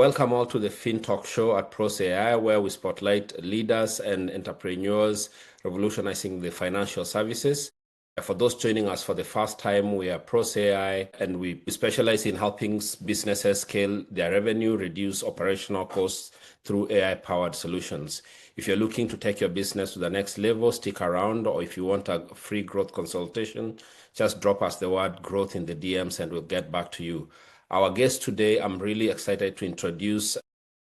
Welcome all to the FinTalk show at Pros AI, where we spotlight leaders and entrepreneurs revolutionizing the financial services. For those joining us for the first time, we are Pros AI, and we specialize in helping businesses scale their revenue, reduce operational costs through AI-powered solutions. If you're looking to take your business to the next level, stick around, or if you want a free growth consultation, just drop us the word growth in the DMs and we'll get back to you. Our guest today, I'm really excited to introduce,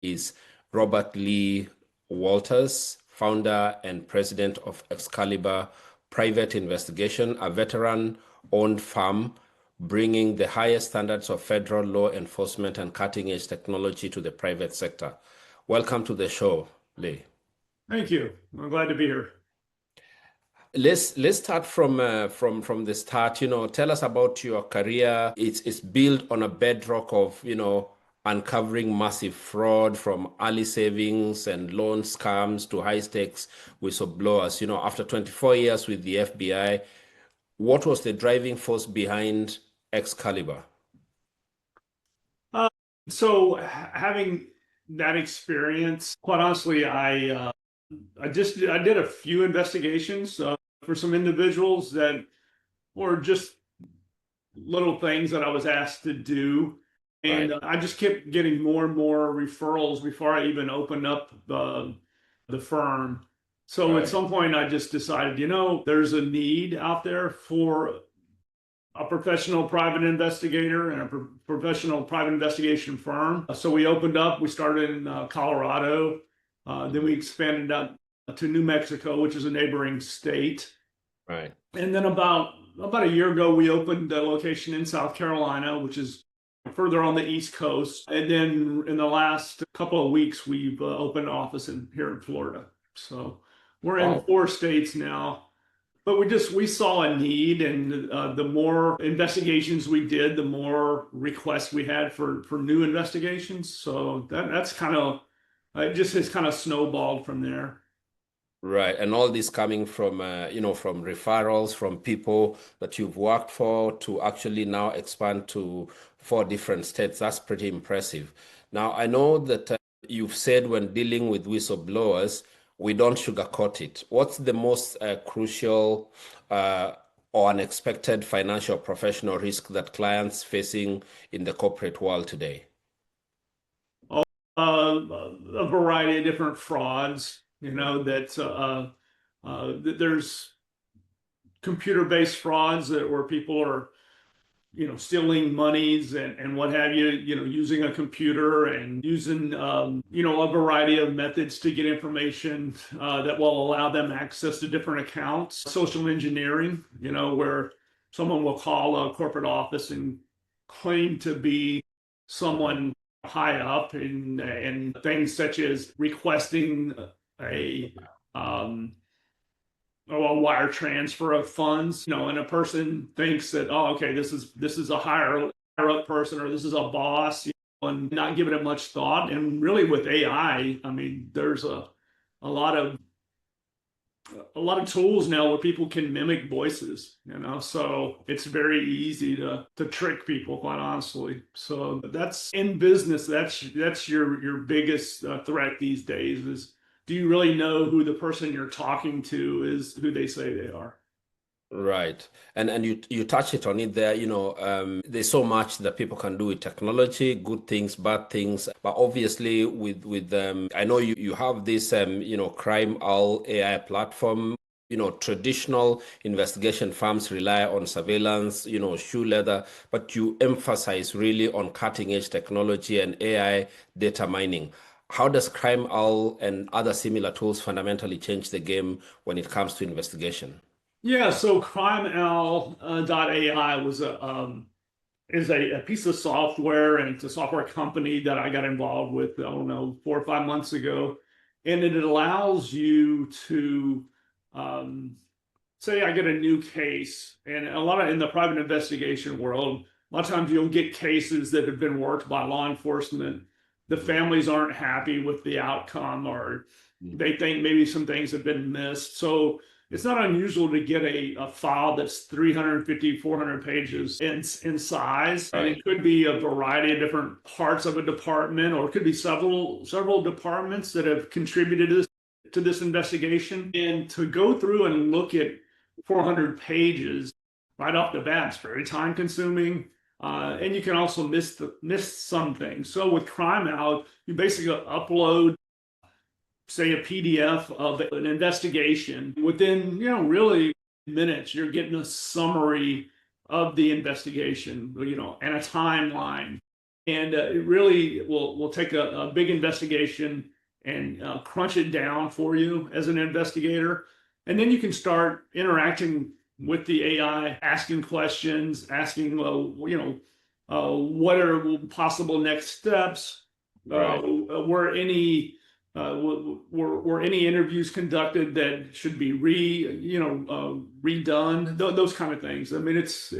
is Robert Lee Walters, founder and president of Excalibur Private Investigation, a veteran-owned firm bringing the highest standards of federal law enforcement and cutting-edge technology to the private sector. Welcome to the show, Lee. Thank you. I'm glad to be here. Let's start from the start. Tell us about your career. It's built on a bedrock of uncovering massive fraud, from early savings and loan scams to high stakes whistleblowers. After 24 years with the FBI, what was the driving force behind Excalibur? So having that experience, quite honestly, I did a few investigations for some individuals that were just little things that I was asked to do. And Right. I just kept getting more and more referrals before I even opened up the firm. So Right. at some point, I just decided, there's a need out there for a professional private investigator and a professional private investigation firm. So we opened up, we started in Colorado, then we expanded out to New Mexico, which is a neighboring state. Right. And then about a year ago, we opened a location in South Carolina, which is further on the East Coast. And then in the last couple of weeks, we've opened an office here in Florida. So we're in 4 states now. But we saw a need, and the more investigations we did, the more requests we had for new investigations. So that's kind of, it just has kind of snowballed from there. Right. And all this coming from, from referrals from people that you've worked for to actually now expand to 4 different states. That's pretty impressive. Now, I know that you've said when dealing with whistleblowers, we don't sugarcoat it. What's the most crucial or unexpected financial professional risk that clients facing in the corporate world today? A variety of different frauds, that there's computer-based frauds where people are, stealing monies and what have you, using a computer and using, a variety of methods to get information that will allow them access to different accounts. Social engineering, where someone will call a corporate office and claim to be someone high up, and things such as requesting a wire transfer of funds, and a person thinks that, oh, okay, this is a higher up person, or this is a boss, and not giving it much thought. And really with AI, I mean, there's a lot of tools now where people can mimic voices, so it's very easy to trick people, quite honestly. So that's in business, that's your biggest threat these days is, do you really know who the person you're talking to is, who they say they are? Right. And you touch it on it there, there's so much that people can do with technology, good things, bad things. But obviously with I know you have this Crime Owl AI platform. Traditional investigation firms rely on surveillance, shoe leather, but you emphasize really on cutting edge technology and AI data mining. How does Crime Owl and other similar tools fundamentally change the game when it comes to investigation? Yeah, so CrimeOwl.ai is a piece of software, and it's a software company that I got involved with, I don't know, 4 or 5 months ago. And it allows you to say I get a new case, and in the private investigation world, a lot of times you'll get cases that have been worked by law enforcement. The families aren't happy with the outcome, or they think maybe some things have been missed. So it's not unusual to get a file that's 350, 400 pages in size. And Right. it could be a variety of different parts of a department, or it could be several departments that have contributed to this investigation. And to go through and look at 400 pages right off the bat, it's very time consuming. And you can also miss some things. So with Crime Out, you basically upload, say, a PDF of an investigation. Within, really minutes, you're getting a summary of the investigation, and a timeline. And it really will take a big investigation and crunch it down for you as an investigator. And then you can start interacting with the AI, asking questions, asking, what are possible next steps? Right. Were any interviews conducted that should be redone? Those kind of things. I mean, it's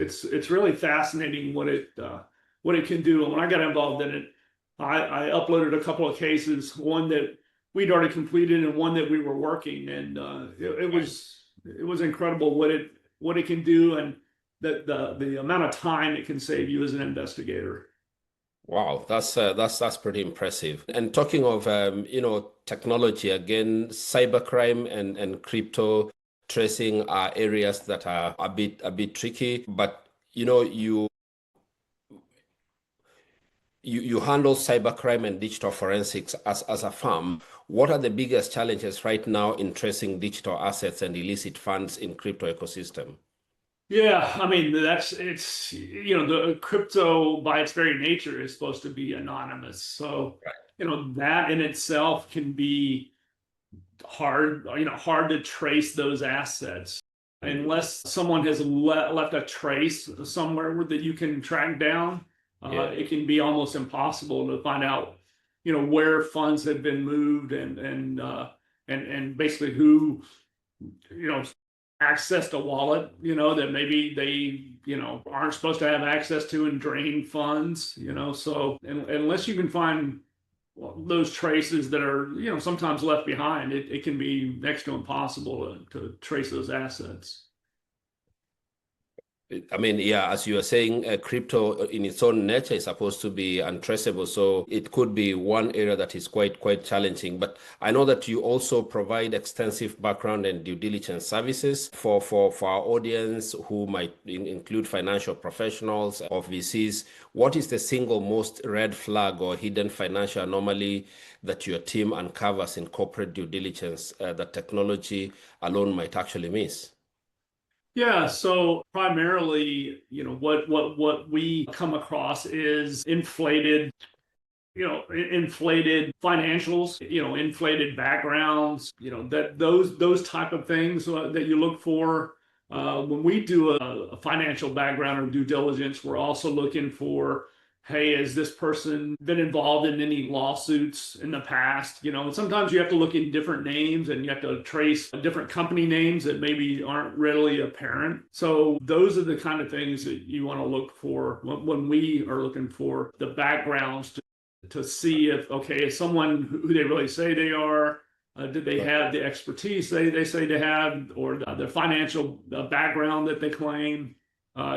really fascinating what it can do. And when I got involved in it, I uploaded a couple of cases, one that we'd already completed and one that we were working, and it was incredible what it can do, and the amount of time it can save you as an investigator. Wow, that's pretty impressive. And talking of technology again, cybercrime and crypto tracing are areas that are a bit tricky. But you handle cybercrime and digital forensics as a firm. What are the biggest challenges right now in tracing digital assets and illicit funds in crypto ecosystem? Yeah, I mean, it's the crypto by its very nature is supposed to be anonymous. So, that in itself can be hard to trace those assets unless someone has left a trace somewhere that you can track down. Yeah. It can be almost impossible to find out, where funds have been moved, and basically who, accessed a wallet, that maybe they, aren't supposed to have access to, and drain funds, so unless you can find those traces that are, sometimes left behind, it can be next to impossible to trace those assets. I mean, yeah, as you are saying, crypto in its own nature is supposed to be untraceable. So it could be one area that is quite challenging. But I know that you also provide extensive background and due diligence services for our audience who might include financial professionals or VCs. What is the single most red flag or hidden financial anomaly that your team uncovers in corporate due diligence that technology alone might actually miss? Yeah, so primarily, what we come across is inflated financials, inflated backgrounds, that those type of things that you look for. When we do a financial background or due diligence, we're also looking for, hey, has this person been involved in any lawsuits in the past? And sometimes you have to look in different names, and you have to trace different company names that maybe aren't readily apparent. So those are the kind of things that you want to look for when we are looking for the backgrounds to see if, okay, is someone who they really say they are, did they have the expertise they say they have, or the financial background that they claim,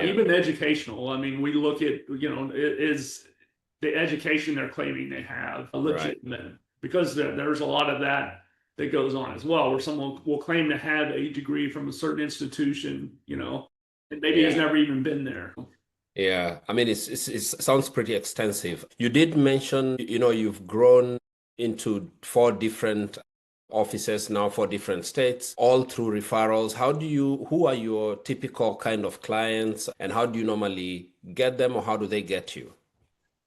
even educational. I mean, we look at, is the education they're claiming they have Right. legitimate? Because there's a lot of that goes on as well, where someone will claim to have a degree from a certain institution, and maybe has Yeah. never even been there. Yeah, I mean, it sounds pretty extensive. You did mention, you've grown into 4 different offices now, 4 different states, all through referrals. Who are your typical kind of clients, and how do you normally get them, or how do they get you?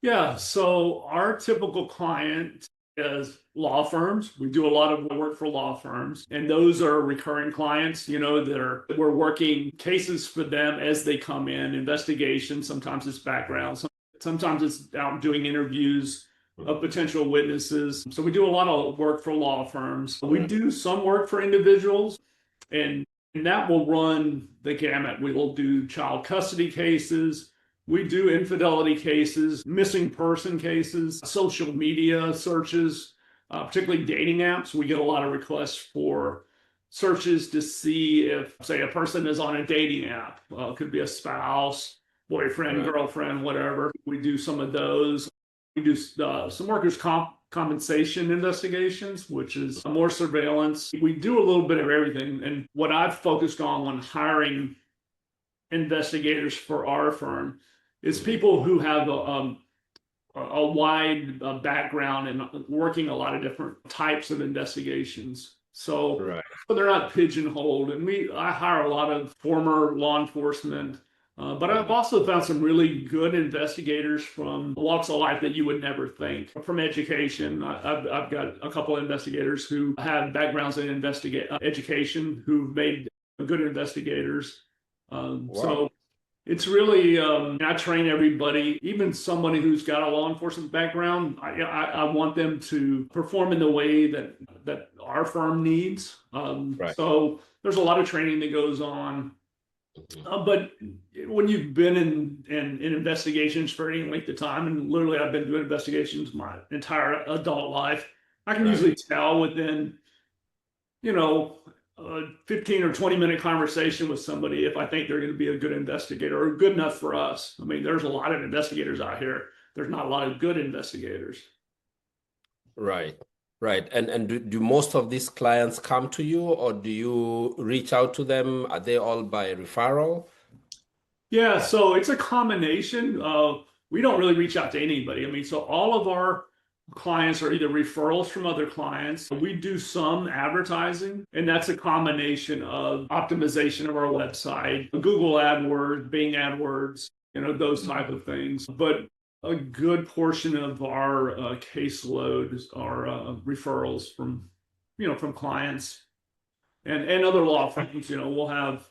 Yeah, so our typical client is law firms. We do a lot of work for law firms, and those are recurring clients, we're working cases for them as they come in, investigations, sometimes it's background, sometimes it's out doing interviews of potential witnesses. So we do a lot of work for law firms. We do some work for individuals, and that will run the gamut. We will do child custody cases. We do infidelity cases, missing person cases, social media searches, particularly dating apps. We get a lot of requests for searches to see if, say, a person is on a dating app. It could be a spouse, boyfriend, Right. girlfriend, whatever. We do some of those. We do some workers' compensation investigations, which is more surveillance. We do a little bit of everything. And what I've focused on when hiring investigators for our firm is people who have a wide background in working a lot of different types of investigations. So Right. they're not pigeonholed. And I hire a lot of former law enforcement, but I've also found some really good investigators from walks of life that you would never think. From education, I've got a couple of investigators who have backgrounds in education who've made good investigators. Wow. So it's really, I train everybody, even somebody who's got a law enforcement background. I want them to perform in the way that our firm needs. Right. So there's a lot of training that goes on. Mhm. But when you've been in investigations for any length of time, and literally I've been doing investigations my entire adult life, I can Right. usually tell within, you know, a 15 or 20-minute conversation with somebody if I think they're going to be a good investigator or good enough for us. I mean, there's a lot of investigators out here. There's not a lot of good investigators. Right. Right. And do most of these clients come to you, or do you reach out to them? Are they all by referral? Yeah, so it's a combination of, we don't really reach out to anybody. I mean, so all of our clients are either referrals from other clients. We do some advertising, and that's a combination of optimization of our website, Google AdWords, Bing AdWords, those type of things. But a good portion of our caseload are referrals from clients and other law firms. We'll have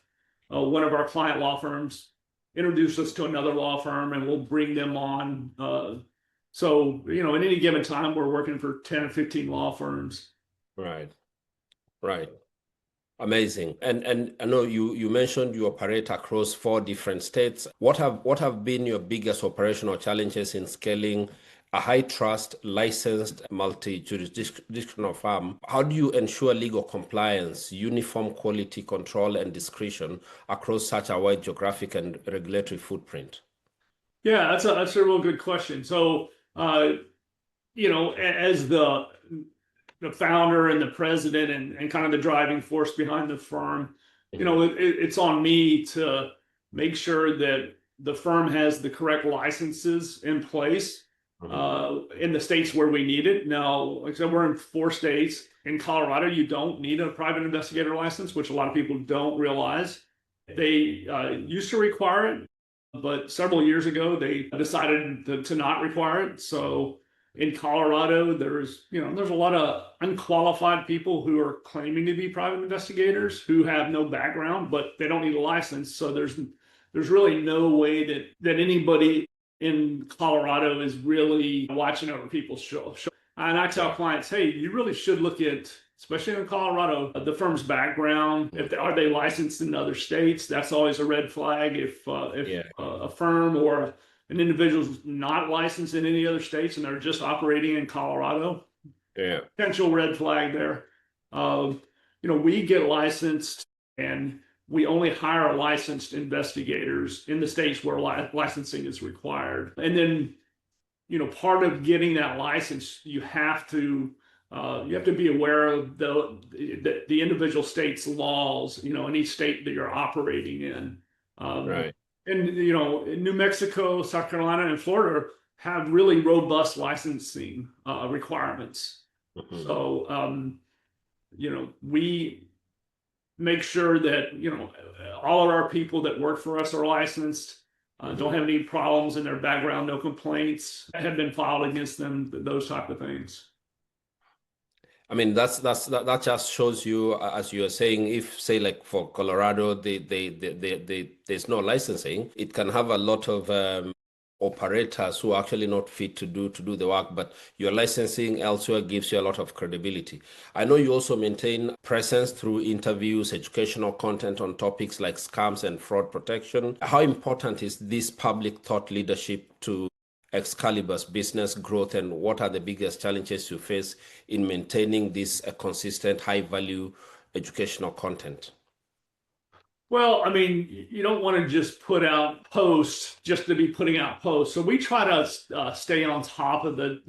one of our client law firms introduce us to another law firm, and we'll bring them on. So, at any given time, we're working for 10 or 15 law firms. Right. Right. Amazing. And I know you mentioned you operate across 4 different states. What have been your biggest operational challenges in scaling a high trust, licensed, multi-jurisdictional firm? How do you ensure legal compliance, uniform quality control, and discretion across such a wide geographic and regulatory footprint? Yeah, that's a real good question. So, as the founder and the president and kind of the driving force behind the firm, Mhm. it's on me to make sure that the firm has the correct licenses in place Mhm. in the states where we need it. Now, like I said, we're in 4 states. In Colorado, you don't need a private investigator license, which a lot of people don't realize. They used to require it, but several years ago they decided to not require it. So in Colorado, there's a lot of unqualified people who are claiming to be private investigators who have no background, but they don't need a license. So there's really no way that anybody in Colorado is really watching over people's show. And I tell Yeah. clients, hey, you really should look at, especially in Colorado, the firm's background. Are they licensed in other states? That's always a red flag. If Yeah. a firm or an individual's not licensed in any other states and they're just operating in Colorado, Yeah. potential red flag there. We get licensed, and we only hire licensed investigators in the states where licensing is required. And then, part of getting that license, you have to be aware of the individual state's laws, in each state that you're operating in. Right. And New Mexico, South Carolina, and Florida have really robust licensing requirements. Mhm. So we make sure that all of our people that work for us are licensed, don't Mhm. have any problems in their background, no complaints have been filed against them, those type of things. I mean, that just shows you, as you are saying, if say like for Colorado, there's no licensing, it can have a lot of operators who are actually not fit to do the work, but your licensing elsewhere gives you a lot of credibility. I know you also maintain presence through interviews, educational content on topics like scams and fraud protection. How important is this public thought leadership to Excalibur's business growth, and what are the biggest challenges you face in maintaining this consistent high value educational content? Well, I mean, you don't want to just put out posts just to be putting out posts. So we try to stay on top of the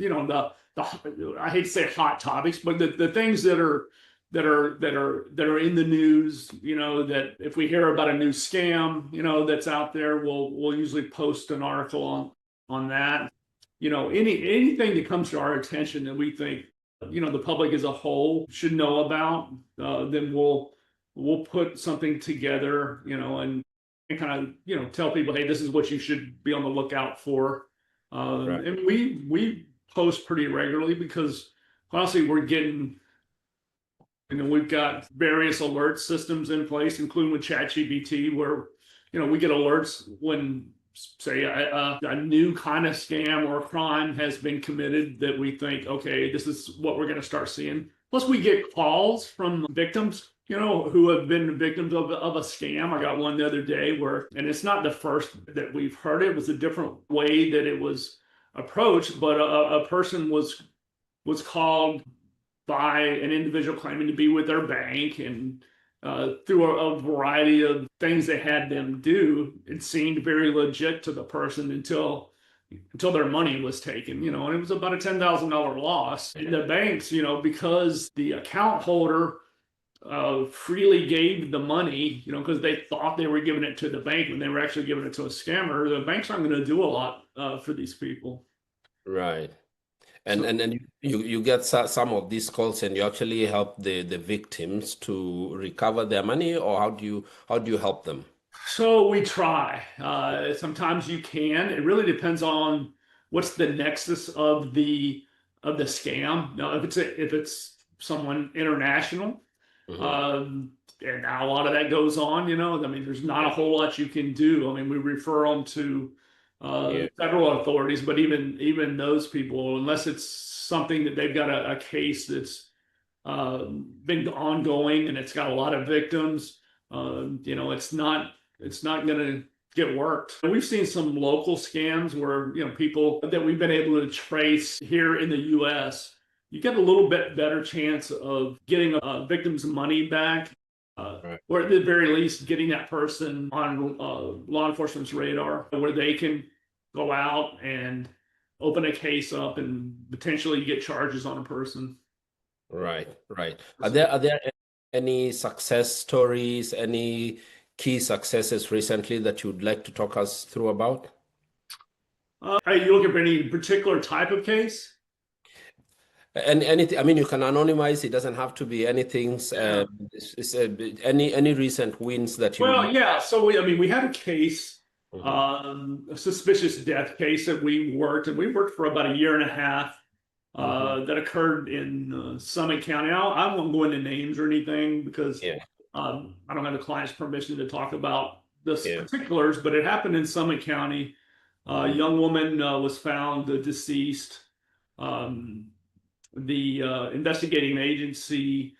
I hate to say hot topics, but the things that are in the news. That if we hear about a new scam, that's out there, we'll usually post an article on that. Anything that comes to our attention that we think the public as a whole should know about, then we'll put something together, and kind of, tell people, hey, this is what you should be on the lookout for. Right. And we post pretty regularly because honestly, we've got various alert systems in place, including with ChatGPT, where, we get alerts when, say, a new kind of scam or crime has been committed that we think, okay, this is what we're going to start seeing. Plus, we get calls from victims, who have been victims of a scam. I got one the other day and it's not the first that we've heard it. It was a different way that it was approached, but a person was called by an individual claiming to be with their bank, and through a variety of things they had them do, it seemed very legit to the person until their money was taken, and it was about a $10,000 loss. And the banks, because the account holder freely gave the money, because they thought they were giving it to the bank when they were actually giving it to a scammer, the banks aren't going to do a lot for these people. Right. And So, and you get some of these calls and you actually help the victims to recover their money, or how do you help them? so we try. Sometimes you can. It really depends on what's the nexus of the scam. Now, if it's someone international, Hmm. um, and now a lot of that goes on. I mean, there's not a whole lot you can do. I mean, we refer them to Yeah. federal authorities, but even those people, unless it's something that they've got a case that's been ongoing and it's got a lot of victims. It's not going to get worked. And we've seen some local scams where people that we've been able to trace here in the U.S. You get a little bit better chance of getting a victim's money back, Right. or at the very least getting that person on law enforcement's radar, where they can go out and open a case up and potentially get charges on a person. Right. Right. Are So, there any success stories, any key successes recently that you'd like to talk us through about? are you looking for any particular type of case? And anything, I mean, you can anonymize. It doesn't have to be anything. Yeah. Any recent wins that you. Well, yeah. So we had a case, Mhm. a suspicious death case that we worked for about a year and a half. Mhm. That occurred in Summit County. I won't go into names or anything because Yeah. I don't have the client's permission to talk about the Yeah. particulars, but it happened in Summit County. A Mhm. young woman was found deceased. Um, the investigating agency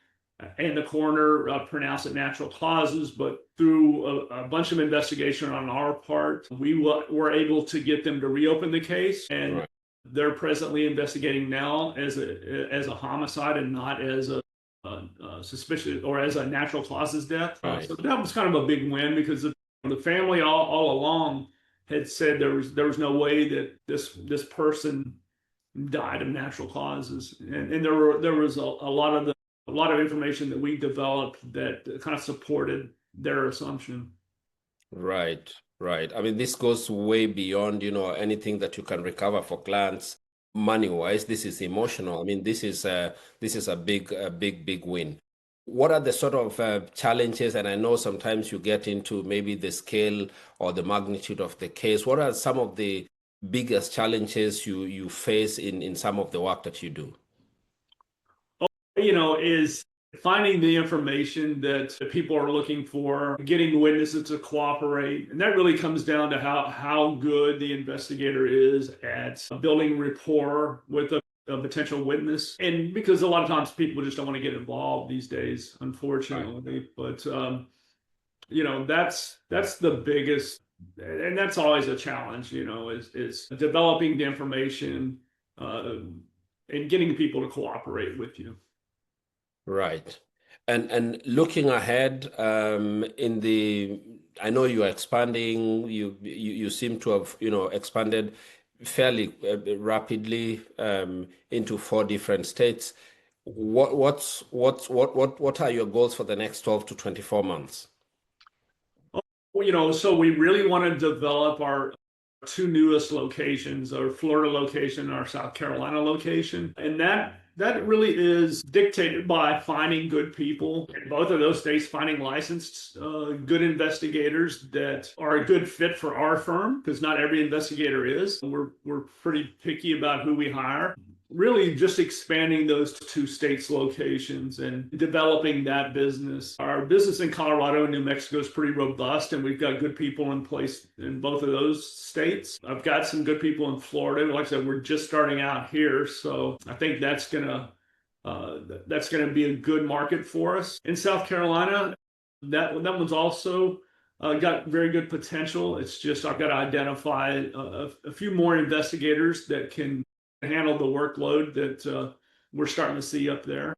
and the coroner pronounced it natural causes, but through a bunch of investigation on our part, we were able to get them to reopen the case, and Right. they're presently investigating now as a homicide and not as a suspicious or as a natural causes death. Right. So that was kind of a big win because the family all along had said there was no way that this person died of natural causes, and there was a lot of information that we developed that kind of supported their assumption. Right, right. I mean, this goes way beyond, anything that you can recover for clients money-wise. This is emotional. I mean, this is a big win. What are the sort of challenges? And I know sometimes you get into maybe the scale or the magnitude of the case. What are some of the biggest challenges you face in some of the work that you do? Is finding the information that people are looking for, getting witnesses to cooperate. And that really comes down to how good the investigator is at building rapport with a potential witness. And because a lot of times people just don't want to get involved these days, Right, unfortunately. But that's the biggest, and that's always a challenge, is developing the information, uh, and getting people to cooperate with you. right. And looking ahead, I know you are expanding. You seem to have expanded fairly rapidly into 4 different states. What are your goals for the next 12 to 24 months? Well, so we really want to develop our two newest locations, our Florida location and our South Carolina location. And that really is dictated by finding good people in both of those states, finding licensed good investigators that are a good fit for our firm, because not every investigator is. We're pretty picky about who we hire. Really just expanding those two states' locations and developing that business. Our business in Colorado and New Mexico is pretty robust, and we've got good people in place in both of those states. I've got some good people in Florida. Like I said, we're just starting out here, so I think that's gonna be a good market for us. In South Carolina, that one's also got very good potential. It's just I've got to identify a few more investigators that can handle the workload that we're starting to see up there.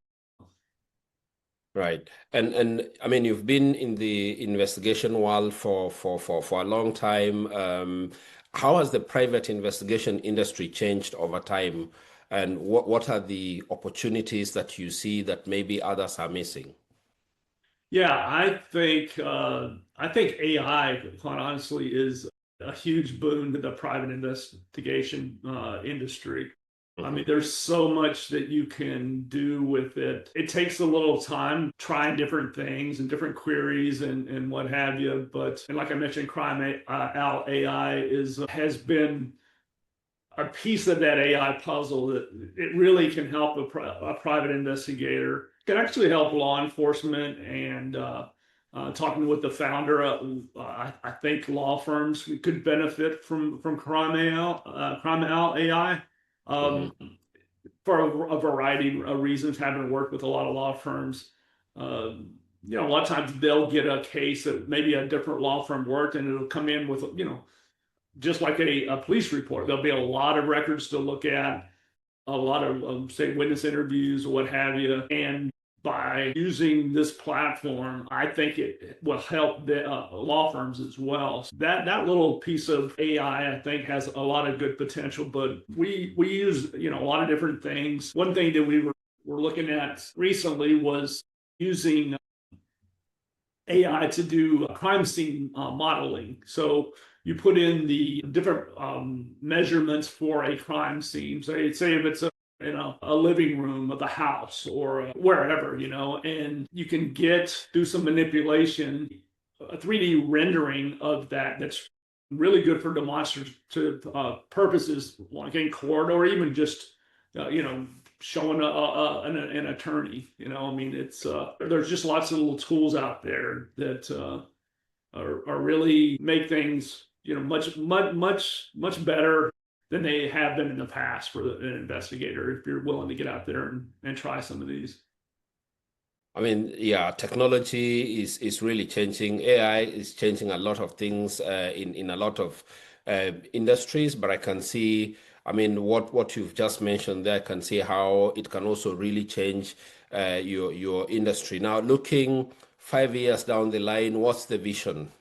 Right. And I mean, you've been in the investigation world for a long time. How has the private investigation industry changed over time? And what are the opportunities that you see that maybe others are missing? Yeah, I think AI, quite honestly, is a huge boon to the private investigation industry. I mean, there's so much that you can do with it. It takes a little time trying different things and different queries and what have you. And like I mentioned, Crime Out AI has been a piece of that AI puzzle that it really can help a private investigator. It can actually help law enforcement and talking with the founder. I think law firms could benefit from Crime Out AI. Hmm. For a variety of reasons, having worked with a lot of law firms. A lot of times they'll get a case that maybe a different law firm worked, and it'll come in with, just like a police report. There'll be a lot of records to look at, a lot of, say, witness interviews or what have you. And by using this platform, I think it will help the law firms as well. So that little piece of AI, I think, has a lot of good potential. But we use a lot of different things. One thing that we were looking at recently was using AI to do crime scene modeling. So you put in the different measurements for a crime scene. So say if it's a living room of the house or wherever, and you can do some manipulation, a 3D rendering of that's really good for demonstrative purposes, like in court or even just, showing an attorney. I mean, there's just lots of little tools out there that are really make things, much better than they have been in the past for an investigator, if you're willing to get out there and try some of these. I mean, yeah, technology is really changing. AI is changing a lot of things in a lot of industries, but I can see, I mean, what you've just mentioned there, I can see how it can also really change your industry. Now, looking 5 years down the line, what's the vision?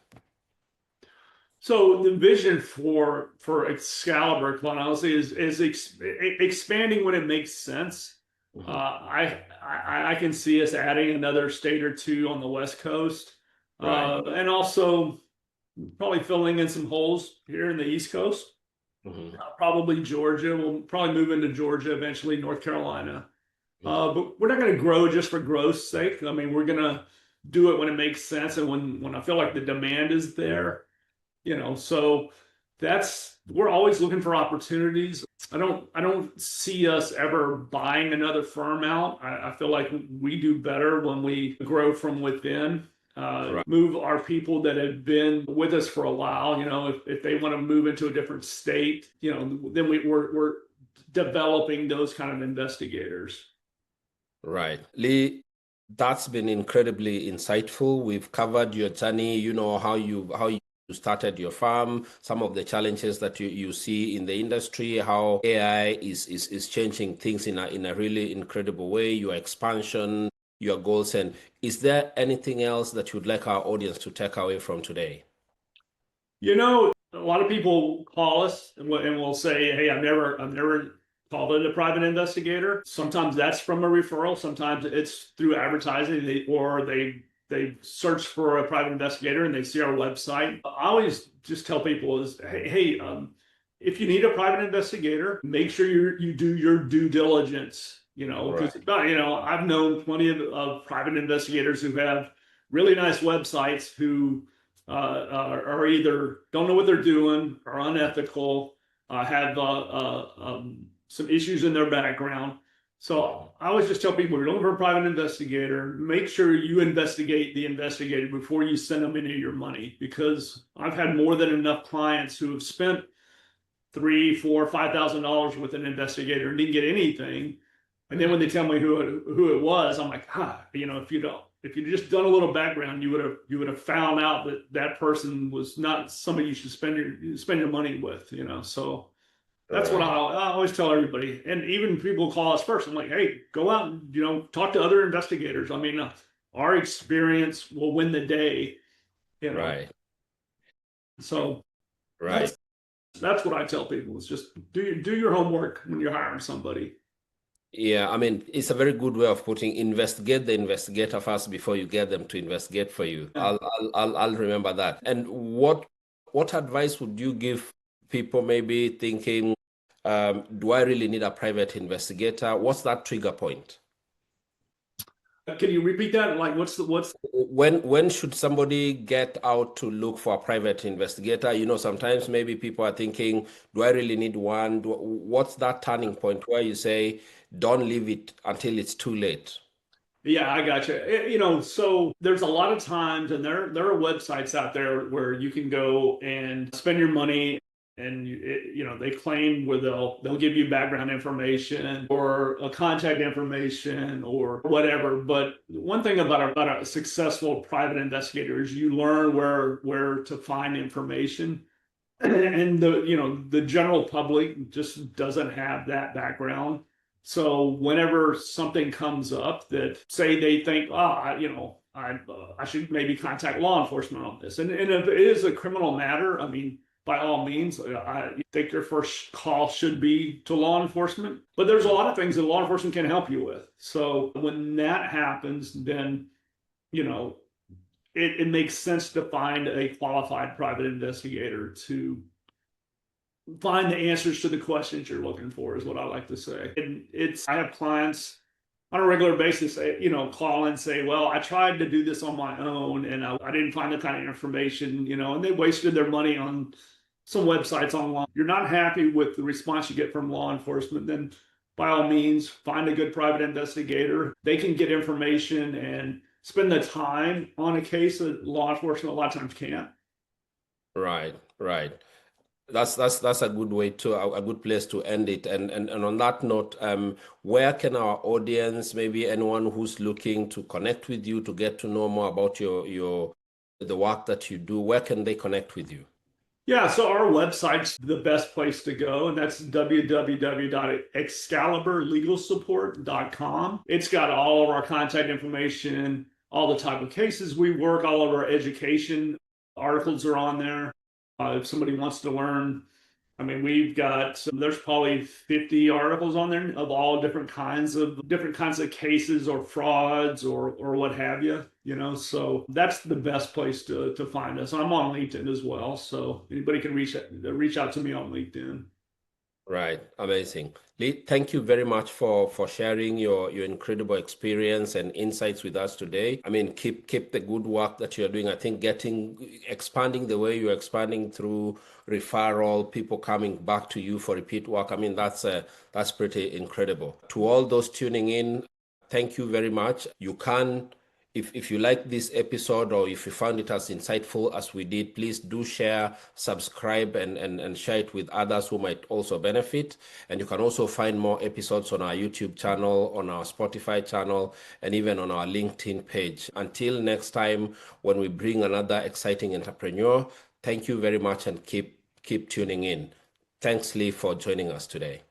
So the vision for Excalibur, quite honestly, is expanding when it makes sense. Mhm. I can see us adding another state or two on the West Coast, Right. and also probably filling in some holes here in the East Coast. Mhm. Probably Georgia. We'll probably move into Georgia eventually, North Carolina. Mhm. But we're not going to grow just for growth's sake. I mean, we're going to do it when it makes sense and when I feel like the demand is there. So we're always looking for opportunities. I don't see us ever buying another firm out. I feel like we do better when we grow from within. Right. Move our people that have been with us for a while. If they want to move into a different state, then we're developing those kind of investigators. Right. Lee, that's been incredibly insightful. We've covered your journey, how you started your farm, some of the challenges that you see in the industry, how AI is changing things in a really incredible way, your expansion, your goals. And is there anything else that you'd like our audience to take away from today? A lot of people call us and will say, "Hey, I've never called it a private investigator." Sometimes that's from a referral. Sometimes it's through advertising, they search for a private investigator and they see our website. I always just tell people is, hey, if you need a private investigator, make sure you do your due diligence. Because I've known plenty of private investigators who have really nice websites who are either don't know what they're doing, are unethical, have some issues in their background. So I always just tell people, if you're looking for a private investigator, make sure you investigate the investigator before you send them any of your money. Because I've had more than enough clients who have spent $3, $4, $5,000 with an investigator and didn't get anything. And then when they tell me who it was, I'm like, if you just done a little background, you would have found out that person was not somebody you should spend your money with. So that's what I always tell everybody. And even people call us first. I'm like, hey, go out and talk to other investigators. I mean, our experience will win the day. Right. So right. That's what I tell people is just do your homework when you're hiring somebody. Yeah, I mean, it's a very good way of putting investigate the investigator first before you get them to investigate for you. Yeah. I'll remember that. And what advice would you give people maybe thinking, do I really need a private investigator? What's that trigger point? Can you repeat that? Like, what's when should somebody get out to look for a private investigator? Sometimes maybe people are thinking, do I really need one? What's that turning point where you say, don't leave it until it's too late? Yeah, I got you. So there's a lot of times, and there are websites out there where you can go and spend your money, and they claim where they'll give you background information or a contact information or whatever. But one thing about a successful private investigator is you learn where to find information. And the general public just doesn't have that background. So whenever something comes up that say they think, I should maybe contact law enforcement on this, and if it is a criminal matter, I mean, by all means, I think your first call should be to law enforcement. But there's a lot of things that law enforcement can help you with. So when that happens, then it makes sense to find a qualified private investigator to find the answers to the questions you're looking for, is what I like to say. And I have clients on a regular basis, call and say, well, I tried to do this on my own and I didn't find the kind of information, and they wasted their money on some websites online. You're not happy with the response you get from law enforcement, then by all means, find a good private investigator. They can get information and spend the time on a case that law enforcement a lot of times can't. Right. That's a good way to a good place to end it. And on that note, where can our audience, maybe anyone who's looking to connect with you to get to know more about the work that you do, where can they connect with you? Yeah, so our website's the best place to go, and that's www.excaliburlegalsupport.com. It's got all of our contact information, all the type of cases we work, all of our education articles are on there. If somebody wants to learn, I mean, there's probably 50 articles on there of all different kinds of cases or frauds or what have you, so that's the best place to find us. I'm on LinkedIn as well. So anybody can reach out to me on LinkedIn. Right. Amazing. Lee, thank you very much for sharing your incredible experience and insights with us today. I mean, keep the good work that you're doing. I think expanding the way you're expanding through referral, people coming back to you for repeat work. I mean, that's pretty incredible. To all those tuning in, thank you very much. You can, if you like this episode or if you found it as insightful as we did, please do share, subscribe, and share it with others who might also benefit. And you can also find more episodes on our YouTube channel, on our Spotify channel, and even on our LinkedIn page. Until next time, when we bring another exciting entrepreneur, thank you very much and keep tuning in. Thanks, Lee, for joining us today.